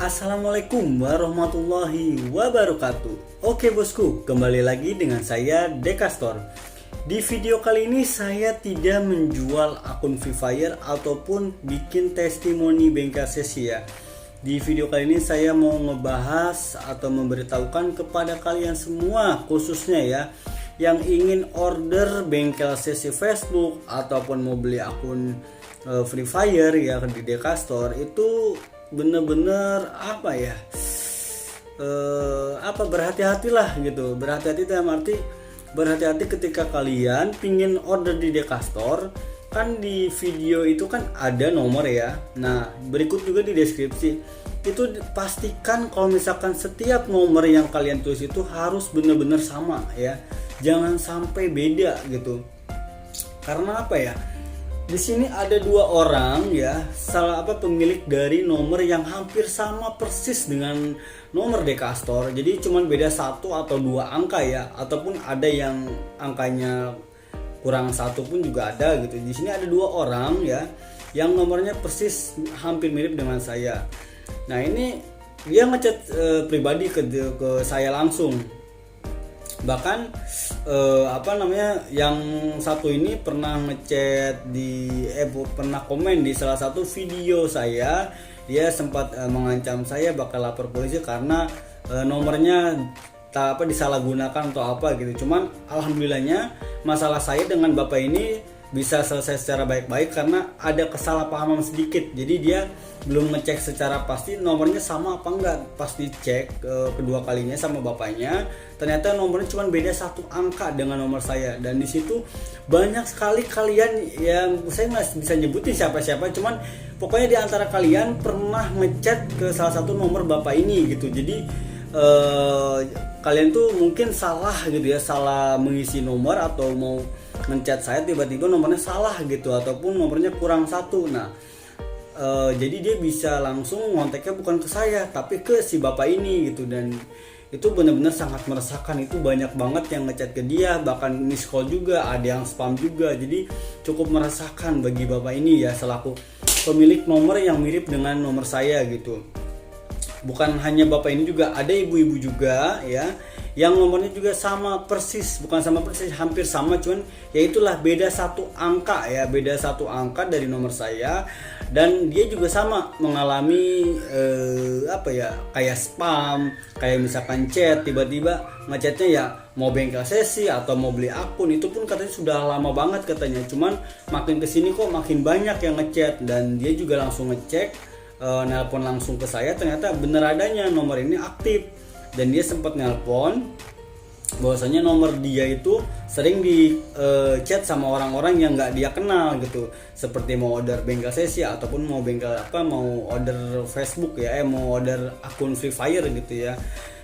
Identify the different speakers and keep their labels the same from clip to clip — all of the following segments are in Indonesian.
Speaker 1: Assalamualaikum warahmatullahi wabarakatuh. Oke bosku, kembali lagi dengan saya Dekastor. Di video kali ini saya tidak menjual akun Free Fire ataupun bikin testimoni bengkel sesi ya. Di video kali ini saya mau ngebahas atau memberitahukan kepada kalian semua, khususnya ya, yang ingin order bengkel sesi Facebook ataupun mau beli akun Free Fire ya di Dekastor, itu bener-bener berhati-hatilah gitu. Berhati-hati dalam arti berhati-hati ketika kalian pingin order di Dekastor. Kan di video itu kan ada nomor ya. Nah, berikut juga di deskripsi itu pastikan kalau misalkan setiap nomor yang kalian tulis itu harus bener-bener sama ya. Jangan sampai beda gitu. Karena apa ya? Di sini ada dua orang ya, pemilik dari nomor yang hampir sama persis dengan nomor Dekastor. Jadi cuman beda satu atau dua angka ya, ataupun ada yang angkanya kurang satu pun juga ada gitu. Di sini ada dua orang ya, yang nomornya persis hampir mirip dengan saya. Nah ini dia ngechat pribadi ke saya langsung. Bahkan yang satu ini pernah ngechat pernah komen di salah satu video saya. Dia sempat mengancam saya bakal lapor polisi karena nomornya disalahgunakan atau apa gitu. Cuman alhamdulillahnya masalah saya dengan bapak ini bisa selesai secara baik-baik karena ada kesalahpahaman sedikit. Jadi dia belum ngecek secara pasti nomornya sama apa enggak. Pas dicek kedua kalinya sama bapaknya, ternyata nomornya cuma beda satu angka dengan nomor saya. Dan di situ banyak sekali kalian yang saya masih bisa nyebutin siapa-siapa, cuman pokoknya di antara kalian pernah ngechat ke salah satu nomor bapak ini gitu. Jadi kalian tuh mungkin salah gitu ya, salah mengisi nomor atau mau ngechat saya tiba-tiba nomornya salah gitu, ataupun nomornya kurang satu. Nah jadi dia bisa langsung ngonteknya bukan ke saya tapi ke si bapak ini gitu. Dan itu benar-benar sangat meresahkan. Itu banyak banget yang ngechat ke dia, bahkan miss call juga, ada yang spam juga. Jadi cukup meresahkan bagi bapak ini ya, selaku pemilik nomor yang mirip dengan nomor saya gitu. Bukan hanya bapak ini, juga ada ibu-ibu juga ya, yang nomornya juga sama persis, bukan sama persis, hampir sama, cuman ya itulah beda satu angka ya, beda satu angka dari nomor saya. Dan dia juga sama mengalami kayak spam, kayak misalkan chat, tiba-tiba ngechatnya ya mau bengkel sesi atau mau beli akun. Itu pun katanya sudah lama banget katanya, cuman makin kesini kok makin banyak yang ngechat. Dan dia juga langsung ngecek, nelpon langsung ke saya, ternyata bener adanya nomor ini aktif. Dan dia sempat nelpon bahwasanya nomor dia itu sering di chat sama orang-orang yang nggak dia kenal gitu, seperti mau order bengkel sesi ataupun mau mau order Facebook ya, mau order akun Free Fire gitu ya.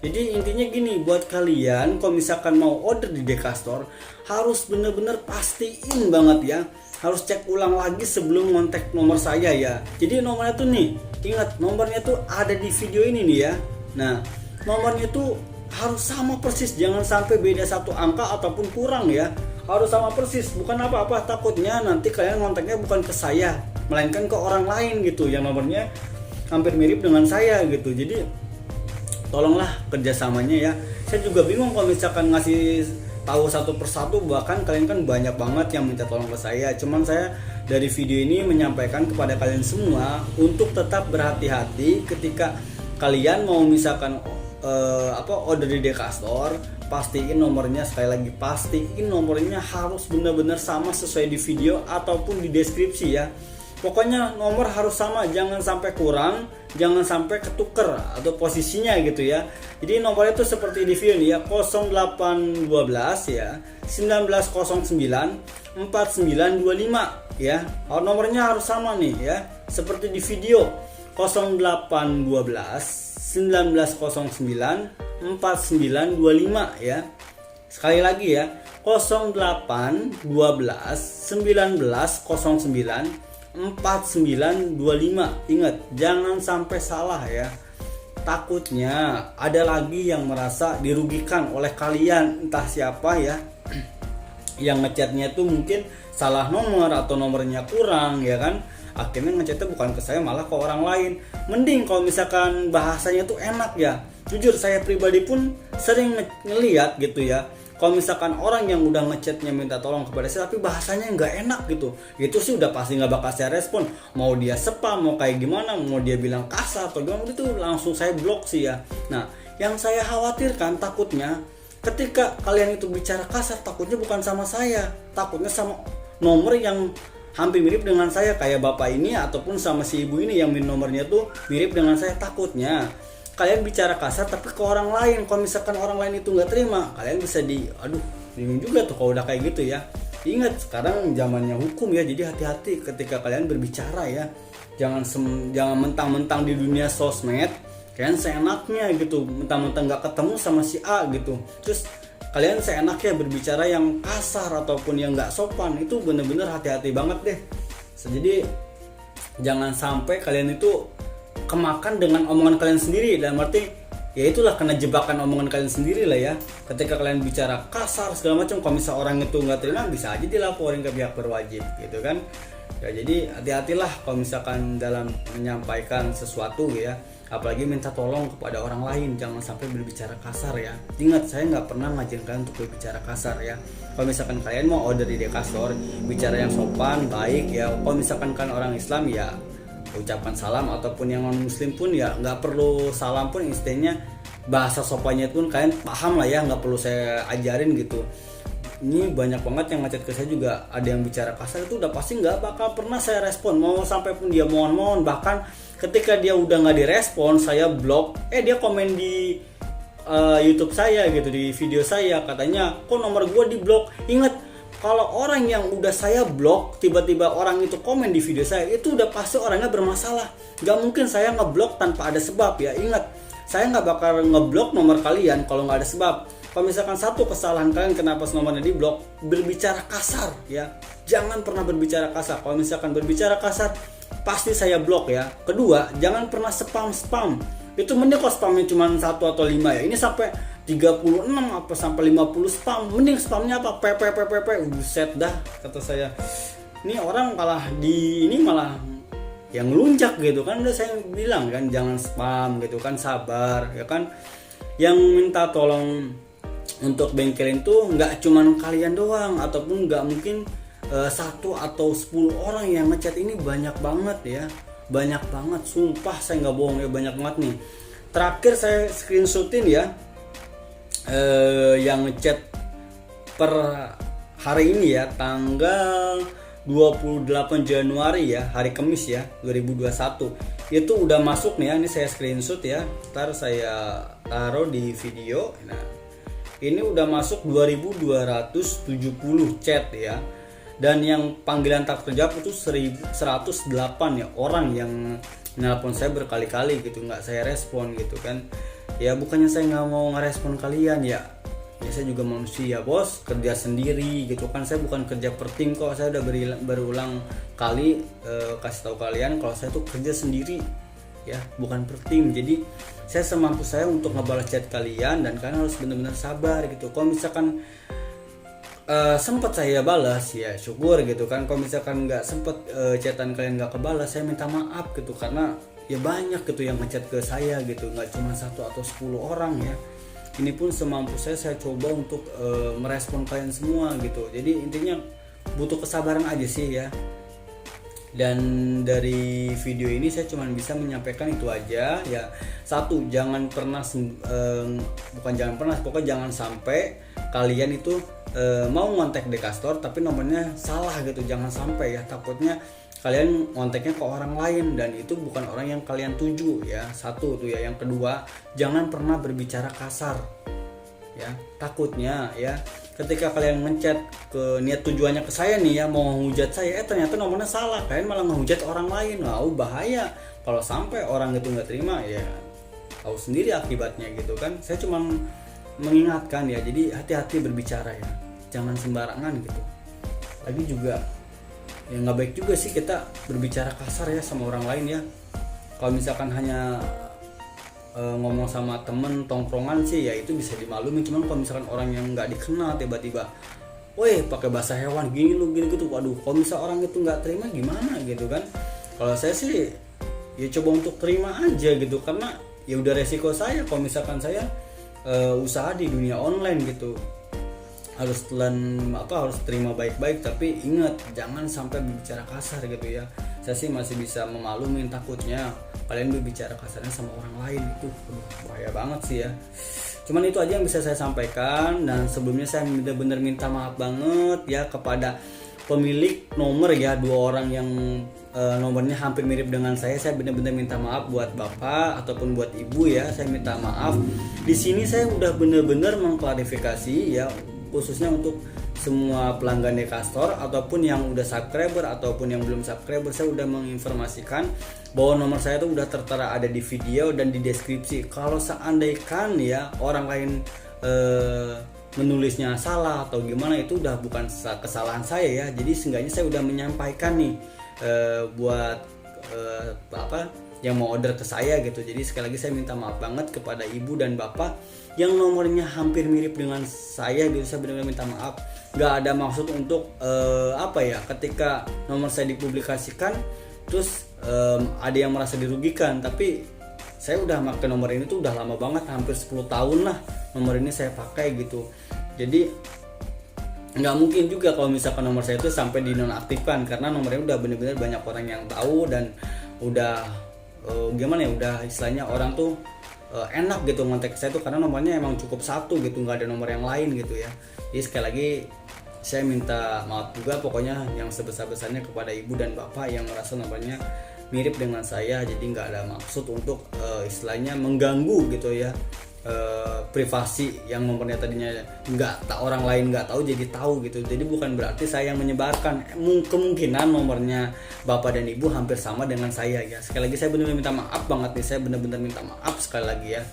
Speaker 1: Jadi intinya gini, buat kalian kalau misalkan mau order di Dekastor harus bener-bener pastiin banget ya, harus cek ulang lagi sebelum ngontek nomor saya ya. Jadi nomornya tuh nih, ingat nomornya tuh ada di video ini nih ya. Nah nomornya tuh harus sama persis, jangan sampai beda satu angka ataupun kurang ya, harus sama persis. Bukan apa-apa, takutnya nanti kalian ngonteknya bukan ke saya melainkan ke orang lain gitu yang nomornya hampir mirip dengan saya gitu. Jadi tolonglah kerjasamanya ya. Saya juga bingung kalau misalkan ngasih tahu satu persatu, bahkan kalian kan banyak banget yang minta tolong ke saya. Cuman saya dari video ini menyampaikan kepada kalian semua untuk tetap berhati-hati ketika kalian mau misalkan order di Dekastor. Pastiin nomornya, sekali lagi pastiin nomornya harus benar-benar sama sesuai di video ataupun di deskripsi ya. Pokoknya nomor harus sama, jangan sampai kurang, jangan sampai ketuker atau posisinya gitu ya. Jadi nomornya itu seperti di video nih ya, 0812 ya 1909 4925 ya. Nomornya harus sama nih ya, seperti di video 0812 1909 4925 ya. Sekali lagi ya, 0812 1909 4925. Ingat, jangan sampai salah ya. Takutnya ada lagi yang merasa dirugikan oleh kalian, entah siapa ya, yang ngechatnya tuh mungkin salah nomor atau nomornya kurang ya kan, akhirnya ngechatnya bukan ke saya malah ke orang lain. Mending kalau misalkan bahasanya tuh enak ya, jujur saya pribadi pun sering ngeliat gitu ya, kalau misalkan orang yang udah ngechatnya minta tolong kepada saya tapi bahasanya nggak enak gitu, itu sih udah pasti nggak bakal saya respon. Mau dia spam, mau kayak gimana, mau dia bilang kasar atau gimana, itu langsung saya blok sih ya. Nah, yang saya khawatirkan takutnya ketika kalian itu bicara kasar, takutnya bukan sama saya, takutnya sama nomor yang hampir mirip dengan saya, kayak bapak ini ataupun sama si ibu ini yang nomornya tuh mirip dengan saya. Takutnya kalian bicara kasar tapi ke orang lain, kalau misalkan orang lain itu nggak terima, kalian bisa bingung juga tuh kalau udah kayak gitu ya. Ingat sekarang zamannya hukum ya, jadi hati-hati ketika kalian berbicara ya. Jangan mentang-mentang di dunia sosmed kalian seenaknya gitu, mentang-mentang nggak ketemu sama si A gitu, terus kalian seenaknya berbicara yang kasar ataupun yang nggak sopan. Itu bener-bener hati-hati banget deh. Jadi jangan sampai kalian itu kemakan dengan omongan kalian sendiri, dalam arti ya itulah kena jebakan omongan kalian sendiri lah ya. Ketika kalian bicara kasar segala macam, kalau misal orang itu nggak terima, bisa aja dilaporin ke pihak berwajib gitu kan ya. Jadi hati-hatilah kalau misalkan dalam menyampaikan sesuatu ya, apalagi minta tolong kepada orang lain, jangan sampai berbicara kasar ya. Ingat, saya nggak pernah ngajarin kalian untuk berbicara kasar ya. Kalau misalkan kalian mau order di Dekastor, bicara yang sopan, baik ya. Kalau misalkan kan orang Islam ya ucapkan salam, ataupun yang non muslim pun ya nggak perlu salam pun, istilahnya bahasa sopannya pun kalian paham lah ya, nggak perlu saya ajarin gitu. Ini banyak banget yang ngechat ke saya juga, ada yang bicara kasar, itu udah pasti nggak bakal pernah saya respon, mau sampai pun dia mohon-mohon. Bahkan ketika dia udah nggak direspon, saya blok. Dia komen di YouTube saya gitu, di video saya, katanya kok nomor gue di blok. Ingat, kalau orang yang udah saya blok, tiba-tiba orang itu komen di video saya, itu udah pasti orangnya bermasalah. Gak mungkin saya ngeblok tanpa ada sebab ya. Ingat, saya nggak bakal ngeblok nomor kalian kalau nggak ada sebab. Kalau misalkan satu kesalahan kalian kenapa nomornya di blok, berbicara kasar ya. Jangan pernah berbicara kasar. Kalau misalkan berbicara kasar, pasti saya blok ya. Kedua, jangan pernah spam. Itu mending kalau spamnya cuma 1 atau 5 ya. Ini sampai 36 apa sampai 50 spam. Mending spamnya apa? Buset dah, kata saya. Ini orang malah malah yang lunjak gitu kan. Udah saya bilang kan, jangan spam gitu kan, sabar ya kan. Yang minta tolong untuk bengkelin tuh nggak cuman kalian doang, ataupun nggak mungkin 1 atau 10 orang yang ngechat. Ini banyak banget ya. Banyak banget, sumpah saya nggak bohong ya, banyak banget nih. Terakhir saya screenshotin ya, yang ngechat per hari ini ya, tanggal 28 Januari ya, hari Kamis ya, 2021. Itu udah masuk nih ya, ini saya screenshot ya, ntar saya taruh di video. Nah, ini udah masuk 2270 chat ya. Dan yang panggilan tak terjawab itu 1108 ya, orang yang nelpon saya berkali-kali gitu, nggak saya respon gitu kan. Ya bukannya saya nggak mau ngerespon kalian ya, saya juga manusia bos, kerja sendiri gitu kan. Saya bukan kerja per tim kok, saya udah berulang kali kasih tahu kalian kalau saya tuh kerja sendiri ya, bukan per tim. Jadi saya semampu saya untuk ngebalas chat kalian, dan kalian harus benar-benar sabar gitu. Kalau misalkan sempat saya balas ya syukur gitu kan. Kalau misalkan nggak sempet chatan kalian nggak kebalas, saya minta maaf gitu, karena ya banyak gitu yang ngechat ke saya gitu, nggak cuma 1 atau 10 orang ya. Ini pun semampu saya coba untuk merespon kalian semua gitu. Jadi intinya butuh kesabaran aja sih ya. Dan dari video ini saya cuma bisa menyampaikan itu aja ya. Satu, jangan pernah pokoknya jangan sampai kalian itu mau ngontek Dekastor tapi nomornya salah gitu. Jangan sampai ya, takutnya kalian ngonteknya ke orang lain dan itu bukan orang yang kalian tuju ya. Satu tuh ya. Yang kedua, jangan pernah berbicara kasar ya. Takutnya ya, ketika kalian ngechat ke niat tujuannya ke saya nih ya, mau ngehujat saya, ternyata nomornya salah, kalian malah ngehujat orang lain. Wah, bahaya. Kalau sampai orang itu nggak terima ya tahu sendiri akibatnya gitu kan. Saya cuma mengingatkan ya, jadi hati-hati berbicara ya, jangan sembarangan gitu. Lagi juga ya nggak baik juga sih kita berbicara kasar ya sama orang lain ya. Kalau misalkan hanya ngomong sama temen tongkrongan sih ya itu bisa dimaklumi. Cuman kalau misalkan orang yang nggak dikenal tiba-tiba, woi pakai bahasa hewan gini lu gini gitu, waduh, kalau misal orang itu nggak terima gimana gitu kan. Kalau saya sih ya coba untuk terima aja gitu, karena ya udah resiko saya kalau misalkan saya usaha di dunia online gitu. Harus harus terima baik-baik, tapi ingat jangan sampai berbicara kasar gitu ya. Saya sih masih bisa memaklumi, takutnya kalian berbicara kasarnya sama orang lain itu bahaya banget sih ya. Cuman itu aja yang bisa saya sampaikan, dan sebelumnya saya benar-benar minta maaf banget ya kepada pemilik nomor ya, 2 orang yang nomornya hampir mirip dengan saya benar-benar minta maaf buat bapak ataupun buat ibu ya, saya minta maaf. Di sini saya udah benar-benar mengklarifikasi ya, khususnya untuk semua pelanggan Dekastor ataupun yang udah subscriber ataupun yang belum subscriber, saya udah menginformasikan bahwa nomor saya itu udah tertera ada di video dan di deskripsi. Kalau seandainya ya orang lain menulisnya salah atau gimana, itu udah bukan kesalahan saya ya. Jadi seenggaknya saya udah menyampaikan nih buat yang mau order ke saya gitu. Jadi sekali lagi saya minta maaf banget kepada ibu dan bapak yang nomornya hampir mirip dengan saya gitu. Saya benar-benar minta maaf. Gak ada maksud untuk ketika nomor saya dipublikasikan terus ada yang merasa dirugikan. Tapi saya udah pakai nomor ini tuh udah lama banget, hampir 10 tahun lah nomor ini saya pakai gitu. Jadi nggak mungkin juga kalau misalkan nomor saya itu sampai dinonaktifkan, karena nomornya udah benar-benar banyak orang yang tahu dan udah udah istilahnya orang tuh enak gitu ngontek saya tuh karena nomornya emang cukup satu gitu, nggak ada nomor yang lain gitu ya. Jadi sekali lagi saya minta maaf juga pokoknya yang sebesar-besarnya kepada ibu dan bapak yang merasa nomornya mirip dengan saya. Jadi nggak ada maksud untuk istilahnya mengganggu gitu ya, privasi yang nomornya tadinya orang lain nggak tahu jadi tahu gitu. Jadi bukan berarti saya yang menyebarkan, kemungkinan nomornya bapak dan ibu hampir sama dengan saya ya. Sekali lagi saya benar-benar minta maaf banget nih, saya benar-benar minta maaf sekali lagi ya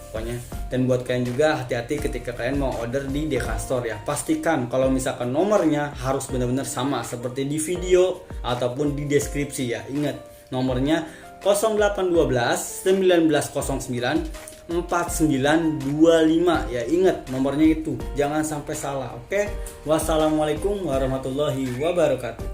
Speaker 1: pokoknya. Dan buat kalian juga hati-hati ketika kalian mau order di Dekastor ya, pastikan kalau misalkan nomornya harus benar-benar sama seperti di video ataupun di deskripsi ya. Ingat nomornya 0812 1909 4925 ya, ingat nomornya itu, jangan sampai salah. Oke, wassalamualaikum warahmatullahi wabarakatuh.